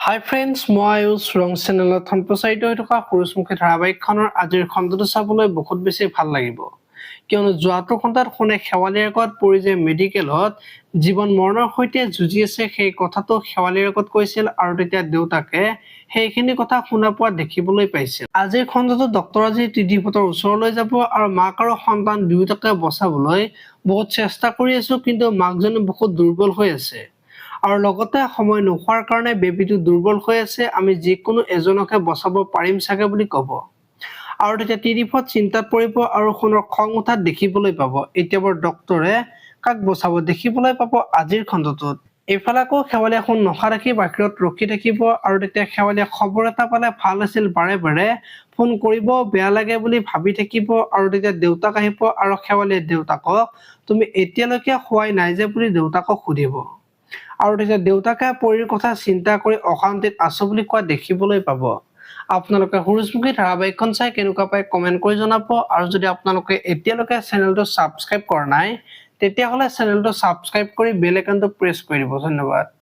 হাই friends, মই আয়ুষ ৰং চেনেলত সম্প্ৰচাৰিত হৈ থকা সূৰুযমুখী ধাৰাবাহিকখনৰ আজিৰ খণ্ডটো চাবলৈ বহুত বেছি ভাল লাগিব, কিয়নো যোৱাটো খণ্ডত শুনে শেৱালীৰ আগত পৰি যে মেডিকেলত জীৱন মৰণৰ সৈতে যুঁজি আছে সেই কথাটো শেৱালীৰ আগত কৈছিল আৰু তেতিয়া দেউতাকে সেইখিনি কথা শুনা পোৱা দেখিবলৈ পাইছিল। আজিৰ খণ্ডটো ডক্টৰ আজি ত্ৰিদিপহঁতৰ ওচৰলৈ যাব আৰু মাক আৰু সন্তান দুয়োটাকে বচাবলৈ বহুত চেষ্টা কৰি আছো, কিন্তু মাকজনী বহুত দুৰ্বল হৈ আছে আৰু লগতে সময় নোহোৱাৰ কাৰণে বেবীটো দুৰ্বল হৈ আছে, আমি যিকোনো এজনকে বচাব পাৰিম চাগে বুলি ক'ব। আৰু তেতিয়া ত্ৰিদিপত চিন্তাত পৰিব আৰু সোণৰ খং উঠাত দেখিবলৈ পাব। এতিয়া বৰ ডক্টৰে কাক বচাব দেখিবলৈ পাব আজিৰ খণ্ডটোত। এইফালে আকৌ শেৱালীয়ে সোণ নখা ৰাখি বাহিৰত ৰখি থাকিব আৰু তেতিয়া শেৱালীয়ে খবৰ এটা পালে ভাল আছিল, বাৰে বাৰে ফোন কৰিব বেয়া লাগে বুলি ভাবি থাকিব আৰু তেতিয়া দেউতাক আহিব আৰু শেৱালীয়ে দেউতাকক তুমি এতিয়ালৈকে খোৱাই নাই যে বুলি দেউতাকক সুধিব আৰু তেতিয়া দেউতাকে পৰিৰ কথা চিন্তা কৰি অশান্তিত আছো বুলি কোৱা দেখিবলৈ পাব। আপোনালোকে সূৰুযমুখী ধাৰাবাহিকখন চাই কেনেকুৱা পায় কমেন্ট কৰি জনাব আৰু যদি আপোনালোকে এতিয়ালৈকে চেনেলটো সাবস্ক্ৰাইব কৰা নাই তেতিয়াহ'লে চেনেলটো সাবস্ক্ৰাইব কৰি বেল আইকনটো প্ৰেছ কৰি দিব। ধন্যবাদ।